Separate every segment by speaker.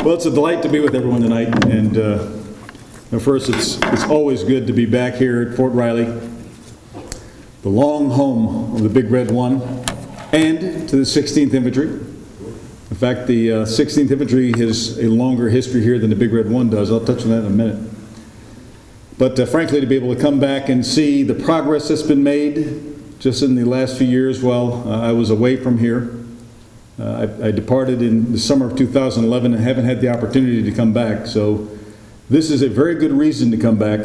Speaker 1: Well, it's a delight to be with everyone tonight, and first, it's always good to be back here at Fort Riley, the long home of the Big Red One, and to the 16th Infantry. In fact, the 16th Infantry has a longer history here than the Big Red One does. I'll touch on that in a minute. But frankly, to be able to come back and see the progress that's been made just in the last few years while I was away from here. I departed in the summer of 2011 and haven't had the opportunity to come back. So this is a very good reason to come back,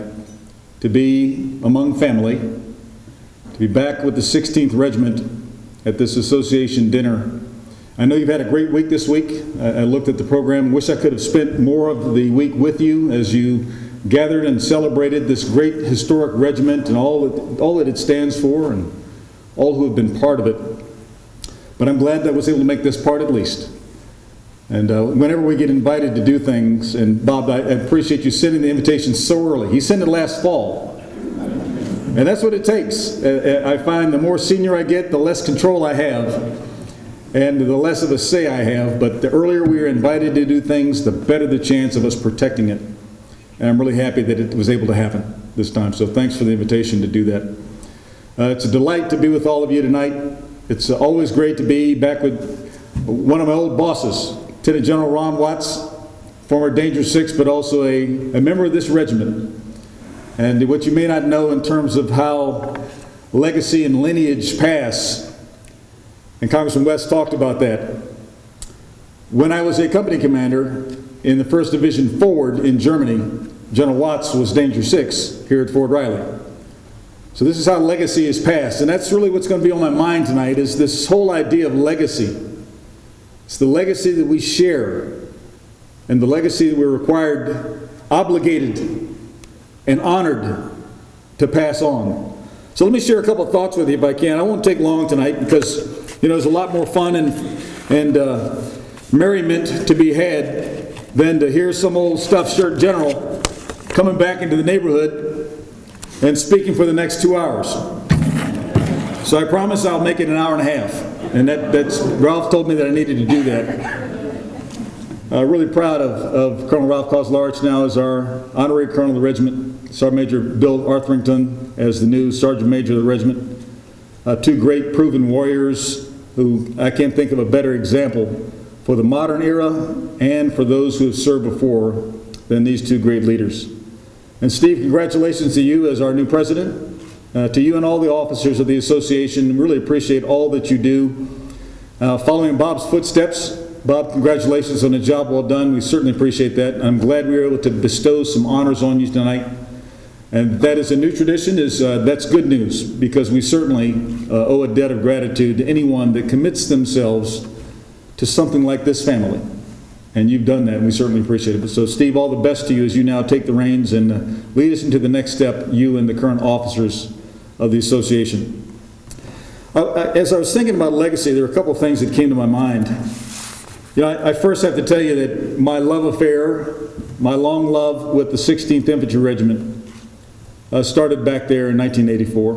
Speaker 1: to be among family, to be back with the 16th Regiment at this association dinner. I know you've had a great week this week. I looked at the program. Wish I could have spent more of the week with you as you gathered and celebrated this great historic regiment and all that it stands for and all who have been part of it. But I'm glad that I was able to make this part at least. And whenever we get invited to do things, and Bob, I appreciate you sending the invitation so early. He sent it last fall. And that's what it takes. I find the more senior I get, the less control I have, and the less of a say I have. But the earlier we are invited to do things, the better the chance of us protecting it. And I'm really happy that it was able to happen this time. So thanks for the invitation to do that. It's a delight to be with all of you tonight. It's always great to be back with one of my old bosses, Lieutenant General Ron Watts, former Danger 6, but also a member of this regiment. And what you may not know in terms of how legacy and lineage pass, and Congressman West talked about that. When I was a company commander in the 1st Division Forward in Germany, General Watts was Danger 6 here at Fort Riley. So this is how legacy is passed, and that's really what's going to be on my mind tonight, is this whole idea of legacy. It's the legacy that we share, and the legacy that we're required, obligated, and honored to pass on. So let me share a couple of thoughts with you if I can. I won't take long tonight because, you know, there's a lot more fun and merriment to be had than to hear some old stuffed shirt general coming back into the neighborhood and speaking for the next 2 hours. So I promise I'll make it an hour and a half. And that's Ralph told me that I needed to do that. Really proud of Colonel Ralph Coslarich now as our honorary colonel of the regiment, Sergeant Major Bill Artherington as the new Sergeant Major of the regiment. Two great proven warriors who I can't think of a better example for the modern era and for those who have served before than these two great leaders. And Steve, congratulations to you as our new president, to you and all the officers of the association. Really appreciate all that you do. Following Bob's footsteps, Bob, congratulations on a job well done. We certainly appreciate that. I'm glad we were able to bestow some honors on you tonight. And that is a new tradition. That's good news, because we certainly owe a debt of gratitude to anyone that commits themselves to something like this family. And you've done that, and we certainly appreciate it. So, Steve, all the best to you as you now take the reins and lead us into the next step, you and the current officers of the association. As I was thinking about legacy, there were a couple of things that came to my mind. You know, I first have to tell you that my love affair, my long love with the 16th Infantry Regiment started back there in 1984.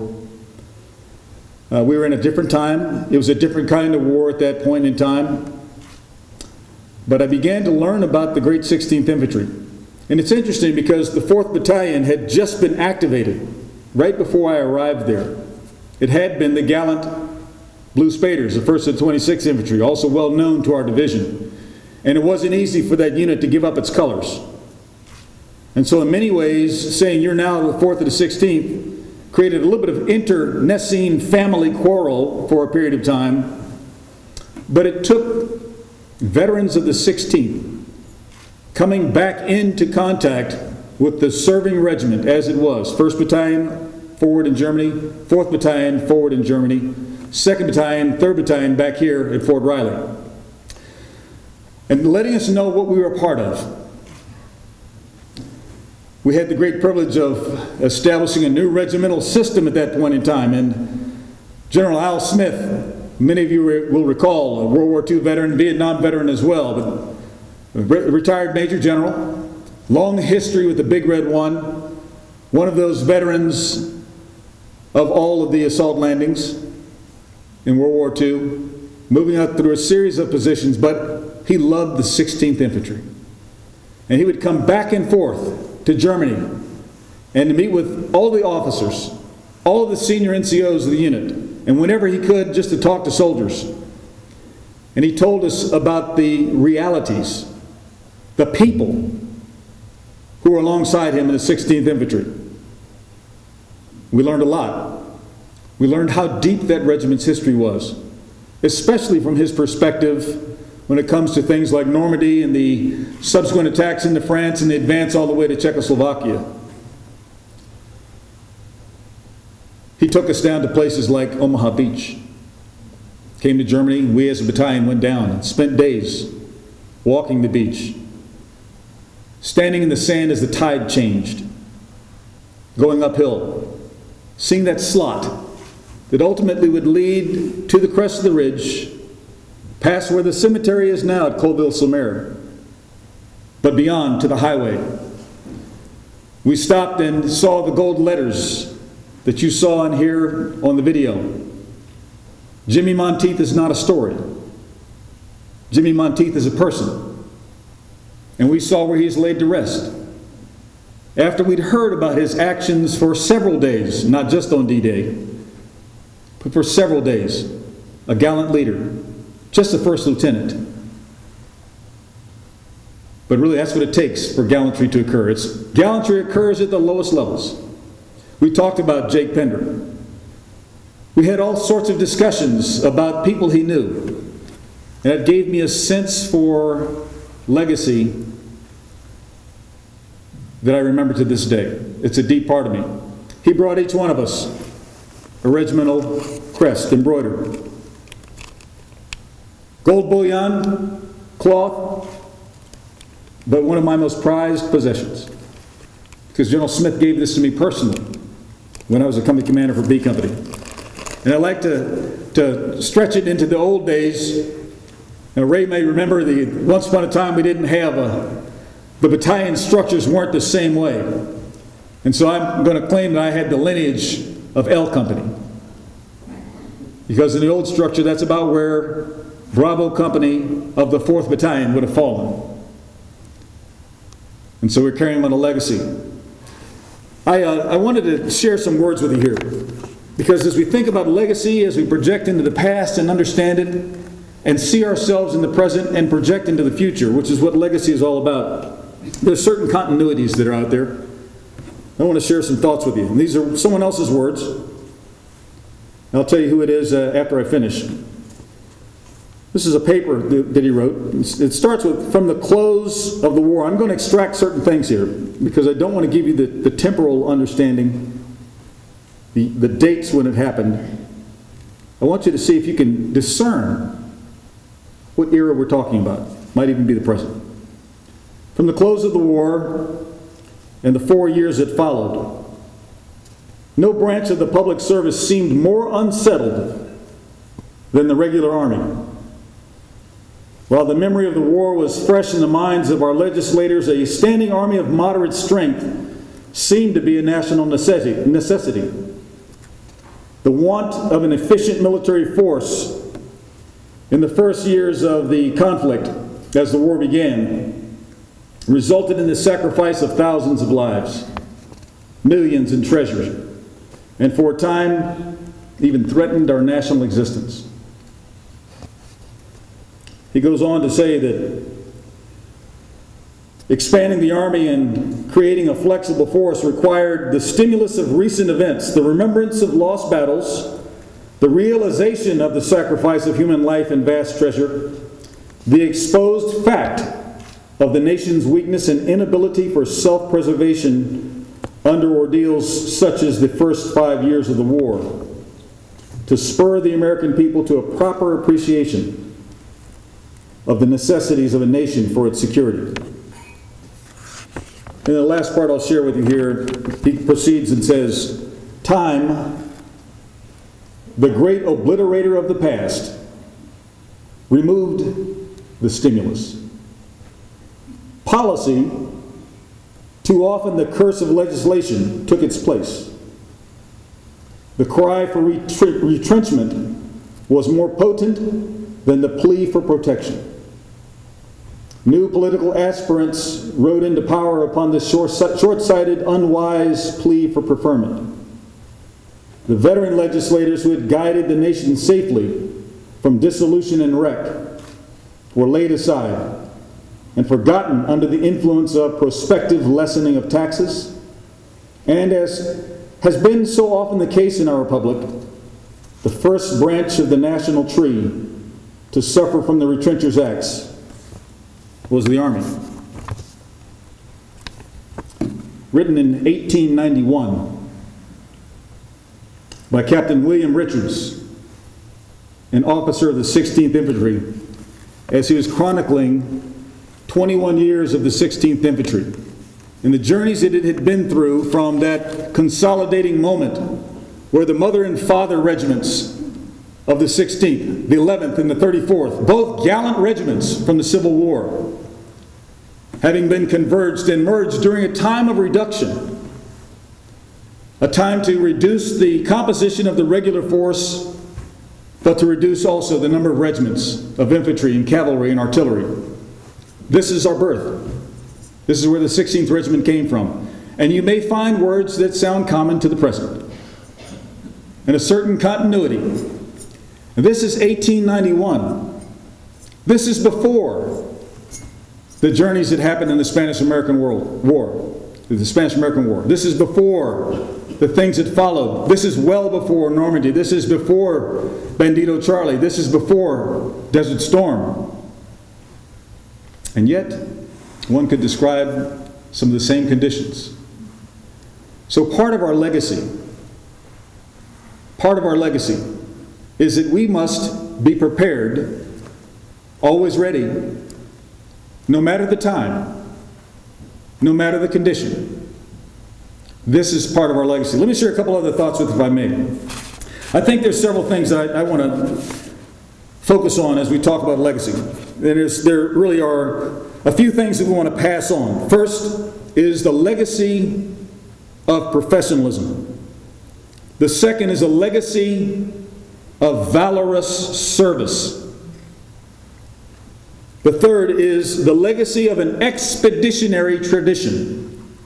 Speaker 1: We were in a different time. It was a different kind of war at that point in time. But I began to learn about the great 16th Infantry. And it's interesting because the 4th Battalion had just been activated right before I arrived there. It had been the gallant Blue Spaders, the 1st and 26th Infantry, also well known to our division. And it wasn't easy for that unit to give up its colors. And so in many ways, saying you're now the 4th and the 16th created a little bit of internecine family quarrel for a period of time. But it took veterans of the 16th coming back into contact with the serving regiment as it was. 1st Battalion forward in Germany, 4th Battalion forward in Germany, 2nd Battalion, 3rd Battalion back here at Fort Riley. And letting us know what we were a part of. We had the great privilege of establishing a new regimental system at that point in time. And General Al Smith, many of you will recall, a World War II veteran, Vietnam veteran as well, but a retired Major General, long history with the Big Red One, one of those veterans of all of the assault landings in World War II, moving up through a series of positions, but he loved the 16th Infantry. And he would come back and forth to Germany and to meet with all the officers, all of the senior NCOs of the unit, and whenever he could, just to talk to soldiers. And he told us about the realities, the people who were alongside him in the 16th Infantry. We learned a lot. We learned how deep that regiment's history was, especially from his perspective when it comes to things like Normandy and the subsequent attacks into France and the advance all the way to Czechoslovakia. He took us down to places like Omaha Beach. Came to Germany, we as a battalion went down and spent days walking the beach, standing in the sand as the tide changed, going uphill, seeing that slot that ultimately would lead to the crest of the ridge, past where the cemetery is now at Colville-sur-Mer, but beyond to the highway. We stopped and saw the gold letters that you saw in here on the video. Jimmy Monteith is not a story. Jimmy Monteith is a person. And we saw where he's laid to rest. After we'd heard about his actions for several days, not just on D-Day, but for several days, a gallant leader, just a first lieutenant. But really that's what it takes for gallantry to occur. Gallantry occurs at the lowest levels. We talked about Jake Pender. We had all sorts of discussions about people he knew. And it gave me a sense for legacy that I remember to this day. It's a deep part of me. He brought each one of us a regimental crest embroidered. Gold bullion, cloth, but one of my most prized possessions. Because General Smith gave this to me personally when I was a company commander for B Company. And I like to stretch it into the old days. Now, Ray may remember once upon a time we didn't have the battalion structures weren't the same way. And so I'm going to claim that I had the lineage of L Company. Because in the old structure, that's about where Bravo Company of the 4th Battalion would have fallen. And so we're carrying on a legacy. I wanted to share some words with you here. Because as we think about legacy, as we project into the past and understand it, and see ourselves in the present and project into the future, which is what legacy is all about, there's certain continuities that are out there. I want to share some thoughts with you. And these are someone else's words. I'll tell you who it is after I finish. This is a paper that he wrote. It starts with, from the close of the war. I'm going to extract certain things here because I don't want to give you the temporal understanding, the dates when it happened. I want you to see if you can discern what era we're talking about. Might even be the present. From the close of the war and the 4 years that followed, no branch of the public service seemed more unsettled than the regular army. While the memory of the war was fresh in the minds of our legislators, a standing army of moderate strength seemed to be a national necessity. The want of an efficient military force in the first years of the conflict, as the war began, resulted in the sacrifice of thousands of lives, millions in treasure, and for a time even threatened our national existence. He goes on to say that expanding the Army and creating a flexible force required the stimulus of recent events, the remembrance of lost battles, the realization of the sacrifice of human life and vast treasure, the exposed fact of the nation's weakness and inability for self-preservation under ordeals such as the first 5 years of the war, to spur the American people to a proper appreciation of the necessities of a nation for its security. And the last part I'll share with you here, he proceeds and says, time, the great obliterator of the past, removed the stimulus. Policy, too often the curse of legislation, took its place. The cry for retrenchment was more potent than the plea for protection. New political aspirants rode into power upon this short-sighted, unwise plea for preferment. The veteran legislators who had guided the nation safely from dissolution and wreck were laid aside and forgotten under the influence of prospective lessening of taxes, and as has been so often the case in our republic, the first branch of the national tree to suffer from the retrencher's axe was the Army. Written in 1891 by Captain William Richards, an officer of the 16th Infantry, as he was chronicling 21 years of the 16th Infantry and the journeys that it had been through from that consolidating moment where the mother and father regiments of the 16th, the 11th and the 34th, both gallant regiments from the Civil War, having been converged and merged during a time of reduction, a time to reduce the composition of the regular force, but to reduce also the number of regiments of infantry and cavalry and artillery. This is our birth. This is where the 16th Regiment came from. And you may find words that sound common to the present, and a certain continuity. And this is 1891. This is before the journeys that happened in the Spanish-American War. The Spanish-American War. This is before the things that followed. This is well before Normandy. This is before Bandito Charlie. This is before Desert Storm. And yet, one could describe some of the same conditions. So part of our legacy is that we must be prepared, always ready, no matter the time, no matter the condition. This is part of our legacy. Let me share a couple other thoughts with you, if I may. I think there's several things that I want to focus on as we talk about legacy. There really are a few things that we want to pass on. First is the legacy of professionalism. The second is a legacy of valorous service. The third is the legacy of an expeditionary tradition.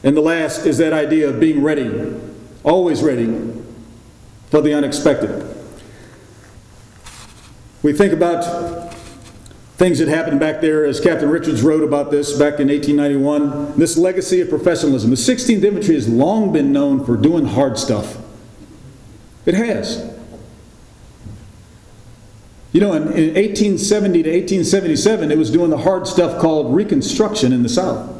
Speaker 1: And the last is that idea of being ready, always ready for the unexpected. We think about things that happened back there, as Captain Richards wrote about this back in 1891, this legacy of professionalism. The 16th Infantry has long been known for doing hard stuff. It has. You know, in 1870 to 1877, it was doing the hard stuff called Reconstruction in the South.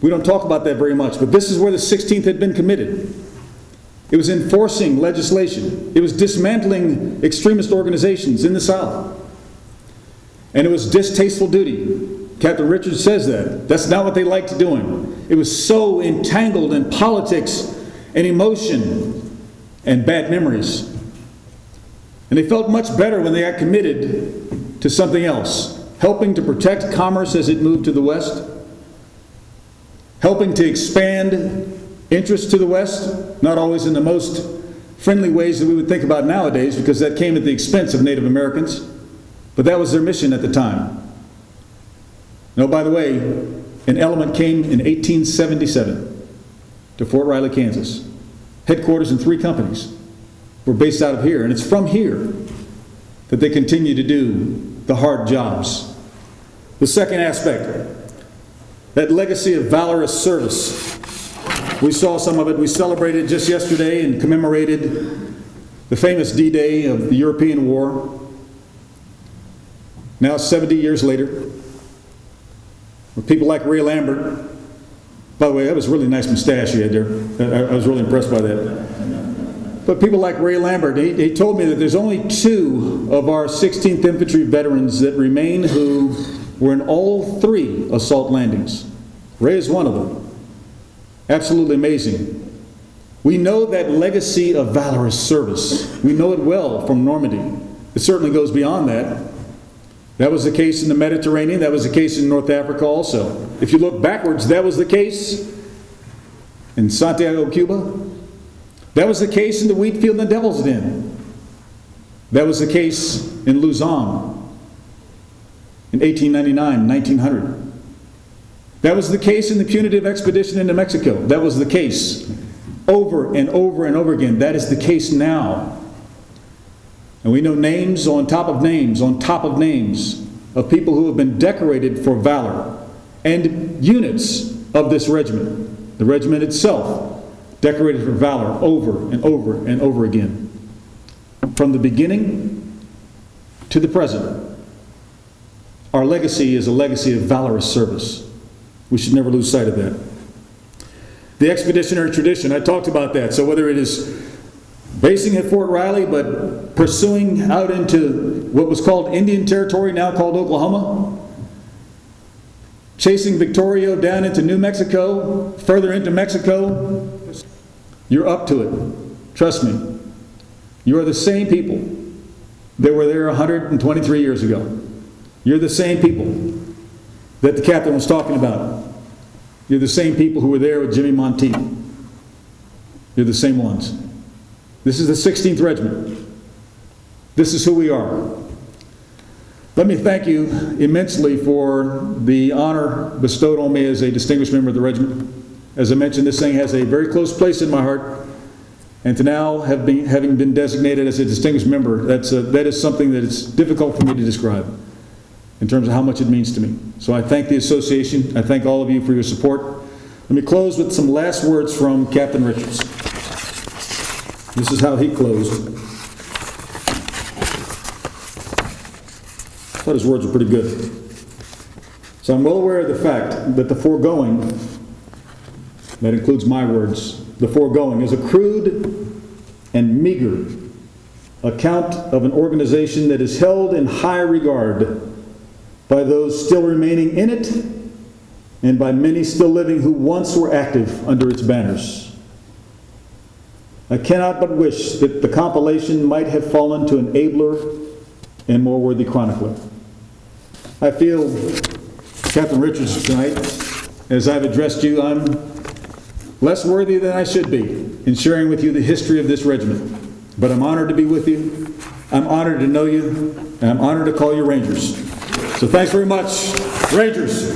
Speaker 1: We don't talk about that very much, but this is where the 16th had been committed. It was enforcing legislation. It was dismantling extremist organizations in the South. And it was distasteful duty. Captain Richards says that. That's not what they liked doing. It was so entangled in politics and emotion and bad memories. And they felt much better when they got committed to something else, helping to protect commerce as it moved to the West, helping to expand interest to the West, not always in the most friendly ways that we would think about nowadays, because that came at the expense of Native Americans, but that was their mission at the time. Now, by the way, an element came in 1877 to Fort Riley, Kansas. Headquarters and 3 companies were based out of here, and it's from here that they continue to do the hard jobs. The second aspect, that legacy of valorous service. We saw some of it. We celebrated just yesterday and commemorated the famous D-Day of the European War. Now 70 years later, with people like Ray Lambert. By the way, that was a really nice mustache you had there. I was really impressed by that. But people like Ray Lambert, he told me that there's only 2 of our 16th Infantry veterans that remain who were in all 3 assault landings. Ray is one of them. Absolutely amazing. We know that legacy of valorous service. We know it well from Normandy. It certainly goes beyond that. That was the case in the Mediterranean. That was the case in North Africa also. If you look backwards, that was the case in Santiago, Cuba. That was the case in the wheat field and the Devil's Den. That was the case in Luzon. in 1899, 1900. That was the case in the punitive expedition into Mexico. That was the case over and over and over again. That is the case now. And we know names on top of names on top of names of people who have been decorated for valor, and units of this regiment, the regiment itself, decorated for valor over and over and over again. From the beginning to the present, our legacy is a legacy of valorous service. We should never lose sight of that. The expeditionary tradition, I talked about that. So whether it is basing at Fort Riley, but pursuing out into what was called Indian Territory, now called Oklahoma, chasing Victorio down into New Mexico, further into Mexico, you're up to it. Trust me. You are the same people that were there 123 years ago. You're the same people that the captain was talking about. You're the same people who were there with Jimmy Monteith. You're the same ones. This is the 16th Regiment. This is who we are. Let me thank you immensely for the honor bestowed on me as a distinguished member of the regiment. As I mentioned, this thing has a very close place in my heart, and to now having been designated as a distinguished member, that is something that is difficult for me to describe in terms of how much it means to me. So I thank the association. I thank all of you for your support. Let me close with some last words from Captain Richards. This is how he closed. I thought his words were pretty good. So I'm well aware of the fact that the foregoing, that includes my words, the foregoing is a crude and meager account of an organization that is held in high regard by those still remaining in it and by many still living who once were active under its banners. I cannot but wish that the compilation might have fallen to an abler and more worthy chronicler. I feel, Captain Richards, tonight, as I've addressed you, I'm less worthy than I should be in sharing with you the history of this regiment. But I'm honored to be with you. I'm honored to know you. And I'm honored to call you Rangers. So thanks very much, Rangers.